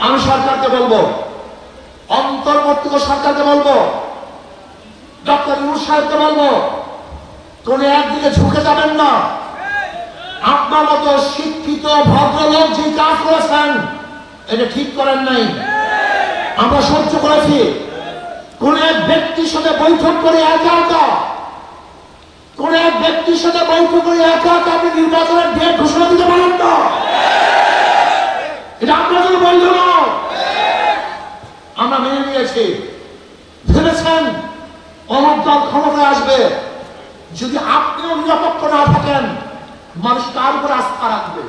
আমি সরকারকে বলবো, অন্তর্বর্তীকালীন সরকারকে বলবো, ডক্টর ইউনূস সাহেবকে বলবো, কোন একদিকে ঝুঁকে যাবেন না। আপনার মতো শিক্ষিত ভদ্রলোক যে কাজ করেছেন এটা ঠিক করেন নাই, আমরা সহ্য করেছি। কোন এক ব্যক্তির সাথে বৈঠক করে একা একা, কোন এক ব্যক্তির সাথে বৈঠক করে একা একা আপনি নির্বাচনের ডেট ঘোষণা দিতে পারেন না, এটা আপনার জন্য বৈধ না। আমরা মেনে নিয়েছি। ভেবেছেন অমুক দল ক্ষমতায় আসবে, যদি আপনিও নিরপেক্ষ না থাকেন মানুষ তার উপর আস্থা রাখবে।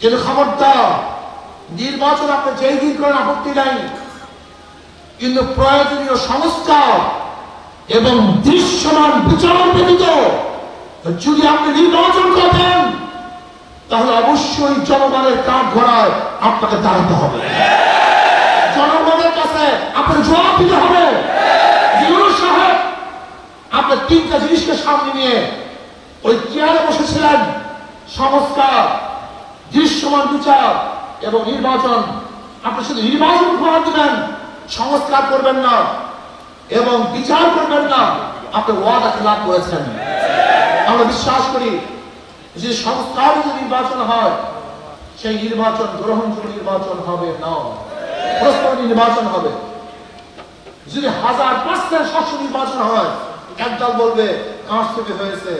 কিন্তু খবরদার, নির্বাচন আপনি যেই দিন করেন আপত্তি নাই, কিন্তু প্রয়োজনীয় সংস্কার এবং দৃশ্যমান বিচার ব্যতীত যদি আপনি নির্বাচন করেন তাহলে অবশ্যই জনগণের কাঠ ঘোড়ায় আপনাকে দাঁড়াতে হবে, জনগণের কাছে আপনার জবাব দিতে হবে। ইউনূস সাহেব আপনার তিনটা জিনিসকে সামনে নিয়ে ওই চেয়ারে বসেছিলেন, সংস্কার, দৃশ্যমান বিচার এবং নির্বাচন। আপনি শুধু নির্বাচন উপহার দিবেন, সংস্কার করবেন না এবং বিচার করবেন না, আপনি ওয়াদা খেলাপ করেছেন। আমরা বিশ্বাস করি যে সংস্কার যদি নির্বাচন হয় সেই নির্বাচন গ্রহণযোগ্য নির্বাচন হবে না, প্রস্তাব নির্বাচন হবে। যদি 1000% স্বচ্ছ নির্বাচন হয়, একদল বলবে কারচুপি হয়েছে,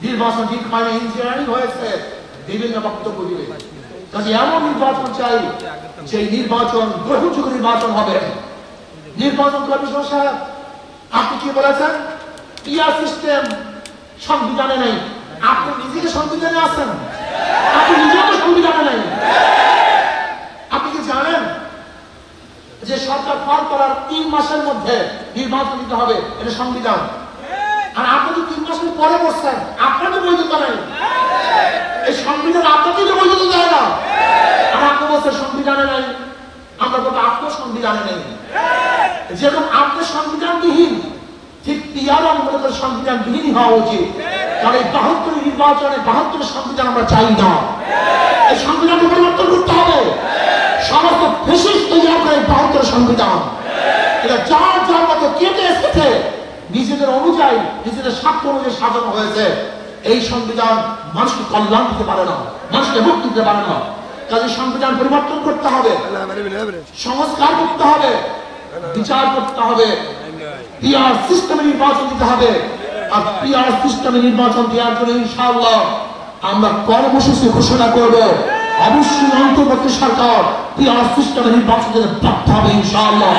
নির্বাচন ঠিক হয়নি, ইঞ্জিনিয়ারিং হয়েছে, বিভিন্ন বক্তব্য দিবে। কাজে এমন নির্বাচন চাই যে নির্বাচন গ্রহণযোগ্য নির্বাচন হবে। নির্বাচন কমিশন সাহেব আপনি কি বলেছেন? পিআর সিস্টেম সংবিধানে নেই। আপনি নিজেকে সংবিধানে আছেন, আপনি নিজেকে সংবিধানে নেই। আপনি কি জানেন যে সরকার ফল করার 3 মাসের মধ্যে নির্বাচন দিতে হবে, এটা সংবিধান। আর আপনি তো 3 মাসের পরে বসছেন, আপনার তো বৈধতা নেই। এই সংবিধান আপনাকে তো বৈধতা দেয় না। আর আপনি বলছেন সংবিধানে নেই, আমরা বলবো আপনার সংবিধানে নেই। যেরকম আপনার সংবিধানবিহীন, ঠিক পিআর আমাদের সংবিধানবিহীন হওয়া উচিত। কারণ এই 72 নির্বাচনে 72 সংবিধান আমরা চাই না। এই সংবিধানকে পরিবর্তন করতে হবে। সমস্ত ফ্যাসিস্ট তৈরি করে 72 সংবিধান, এটা যার যার মতো কেটে এসেছে, নিজেদের অনুযায়ী, নিজেদের স্বার্থ অনুযায়ী সাজানো হয়েছে। এই সংবিধান মানুষকে কল্যাণ দিতে পারে না, মানুষকে মুক্তি দিতে পারে না। কাজে সংবিধান পরিবর্তন করতে হবে, সংস্কার করতে হবে, বিচার করতে হবে, পিআর সিস্টেমে নির্বাচন দিতে হবে। আর পিআর সিস্টেমে নির্বাচন দেওয়ার জন্য ইনশাআল্লাহ আমরা কর্মসূচি ঘোষণা করব। অবশ্যই অন্তর্বর্তী সরকার পিআর সিস্টেমে নির্বাচন দিতে বাধ্য হবে ইনশাআল্লাহ।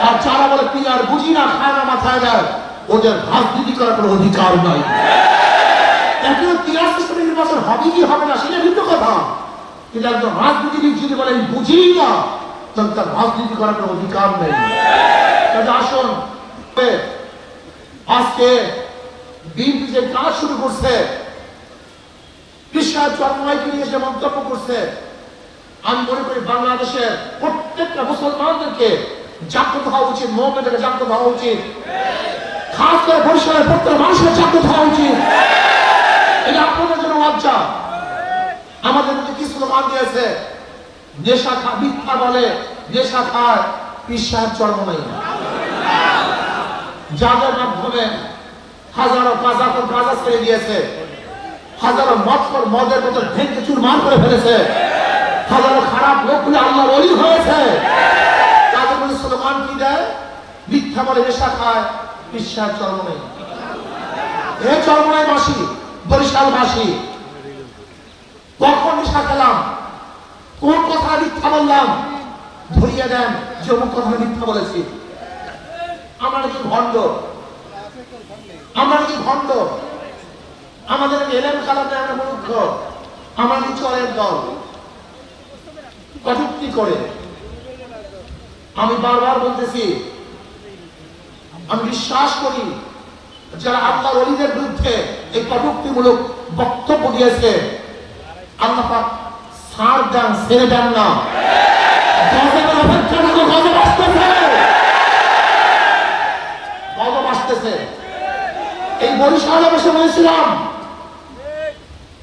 আর যারা বলে পিআর বুঝি না, খায় না, মাথায় দেয়, ওদের রাজনীতি করার কোনো অধিকার নাই। এখন পিআর সিস্টেমে নির্বাচন হবে কি হবে না সেটা ভিন্ন কথা, কিন্তু একজন রাজনীতিবিদ যদি বলে বুঝি না, তাহলে তার রাজনীতি করার কোনো অধিকার নেই। আসুন, আজকে বিএনপি যে কাজ শুরু করছে, কৃষ্ণার চরমাইকে নিয়ে এসে মন্তব্য করছে, আমি মনে করি বাংলাদেশের প্রত্যেকটা মুসলমানদেরকে জাগ্রত হওয়া উচিত, মুভমেন্টকে জাগ্রত হওয়া উচিত, খাস করে বরিশালের প্রত্যেকটা মানুষের জাগ্রত হওয়া উচিত। এটা আপনাদের জন্য লজ্জা। আমাদের মধ্যে কিছু মান দিয়েছে, নেশা খা, মিথ্যা বলে, নেশা খায়, কৃষ্ণার চর্ম নাই, যাদের মাধ্যমে হাজারো কাজাকর কাজা ছেড়ে দিয়েছে, হাজারো মৎকর মদের মতো ভেঙে চুরমার করে ফেলেছে, হাজারো খারাপ লোকগুলো আল্লাহর ওলি হয়েছে। তাদের মধ্যে স্লোগান কি দেয়? মিথ্যা বলে, নেশা খায়, কৃষ্ণার চর্ম নেই। এ চর্মনাই বাসী, বরিশাল বাসী, কখন নেশা খেলাম, কোন কথা মিথ্যা বললাম, ধরিয়ে দেন যে অমুক কথা মিথ্যা বলেছি। আমরা নাকি ভণ্ড, আমরা নাকি ভণ্ড, আমাদের এলেম কালামে আমরা মূর্খ, আমরা নাকি চরের দল, কটূক্তি করে। আমি বারবার বলতেছি, আমি বিশ্বাস করি যারা আল্লাহর ওলিদের বিরুদ্ধে এই কটূক্তিমূলক বক্তব্য দিয়েছে, আল্লাহ পাক ছাড় দেন, ছেড়ে দেন না। গজবের অপেক্ষা থাকো, গজব আসতেছে, গজব আসতেছে। এই বরিশালে বসে বলেছিলাম,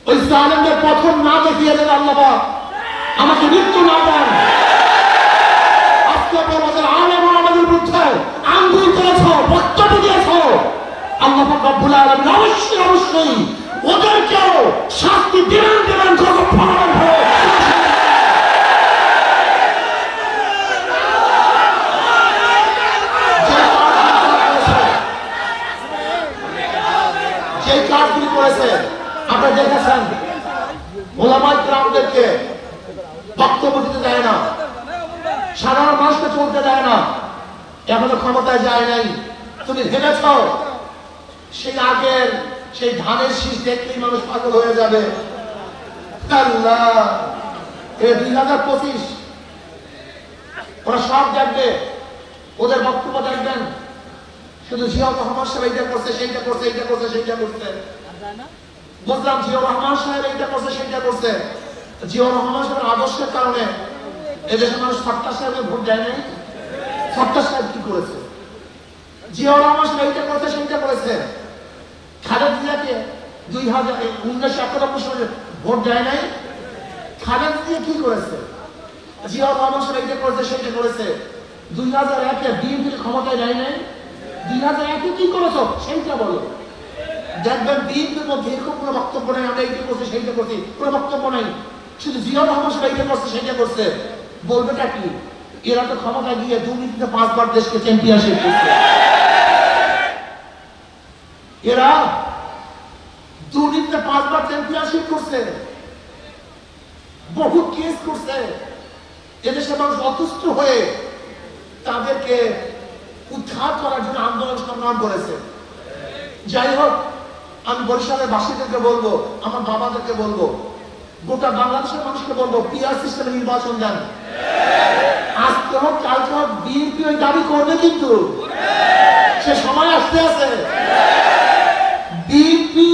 ওই জালেমদের পথন না দেখিয়ে দেন আল্লাহ পাক, আমাকে মৃত্যু না দেন। আজকে আমাদের আলেম আমাদের বিরুদ্ধে আঙ্গুল করেছ, বক্তব্য দিয়েছ, আল্লাহ পাক রব্বুল আলামিন অবশ্যই অবশ্যই ওদেরকেও শাস্তি দেবেন জগৎ ফলানো হয়। যে কাজগুলি করেছে আপনারা দেখেছেন, ওলামায়ে কেরামদেরকে বক্তব্য দিতে দেয় না, সাধারণ মানুষকে চলতে দেয় না, এখনো ক্ষমতায় যায় নাই। তুমি ভেবেছ সেই আগের সেই ধানের শীষ দেখলেই মানুষ পাগল হয়ে যাবে? আল্লাহ, এ 2025 ওরা সব দেখবে, ওদের বক্তব্য দেখবেন, শুধু জিয়াউর রহমান সাহেব এইটা করছে, সেইটা করছে, এইটা করছে, সেইটা করছে। বুঝলাম জিয়াউর রহমান সাহেব এইটা করছে, সেইটা করছে। জিয়াউর রহমান সাহেবের আদর্শের কারণে এদেশের মানুষ সত্তা সাহেবের ভোট দেয় নাই। সত্তা সাহেব কি করেছে? জিয়াউর রহমান সাহেব এইটা করেছে, সেইটা করেছে। খালেদা জিয়াকে 1991 সালে ভোট দেয় নাই। খালেদা জিয়া কি করেছে? জিয়াউর রহমান সাহেব এইটা করেছে, সেইটা করেছে। 2001-এ বিএনপির ক্ষমতায় দেয় নাই। 2001-এ কি করেছো সেইটা বলো। দেখবেন বিএনপির মধ্যে এরকম কোনো বক্তব্য নেই, আমরা এইটা করছি, সেইটা করছি, কোনো বক্তব্য নেই। শুধু জিয়াউর রহমান সাহেব এইটা করছে, সেইটা করছে। বলবেটা কি? এরা তো ক্ষমতায় গিয়ে দুর্নীতিতে 5 বার দেশকে চ্যাম্পিয়নশিপ করছে। এরা দুর্নীতিতে 5 বার চ্যাম্পিয়নশিপ করছে, বহু কেস করছে। এদেশের মানুষ অতুষ্ট হয়ে তাদেরকে উদ্ধার করার জন্য আন্দোলন সংগ্রাম করেছে। যাই হোক, আমি বরিশালের বাসীদেরকে বলবো, আমার বাবাদেরকে বলবো, গোটা বাংলাদেশের মানুষকে বলবো, পিআর সিস্টেমে নির্বাচন দেন। আজকে হোক কালকে হোক বিএনপি ওই দাবি করবে, কিন্তু সে সময় আসতে আছে। বিএনপি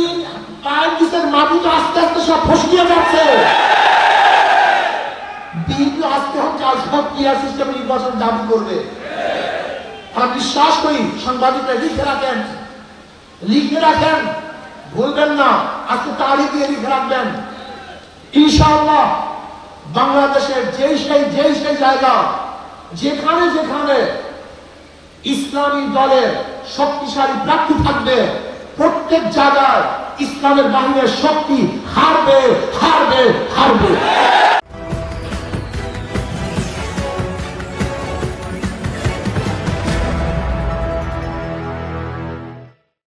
পায়ের মাটি তো আস্তে আস্তে সব ফসকিয়ে যাচ্ছে। বিএনপি আজকে হোক কালকে হোক পিআর সিস্টেমে নির্বাচন দাবি করবে। আর বিশ্বাস করি, সাংবাদিকরা লিখে রাখেন, ভুলবেন না, আজকে তারিখ দিয়ে লিখে রাখবেন। ইনশাআল্লাহ বাংলাদেশের যেই সেই জায়গা, যেখানে যেখানে ইসলামী দলের শক্তিশালী প্রার্থী থাকবে, প্রত্যেক জায়গায় ইসলামের বাহিনীর শক্তি হারবে।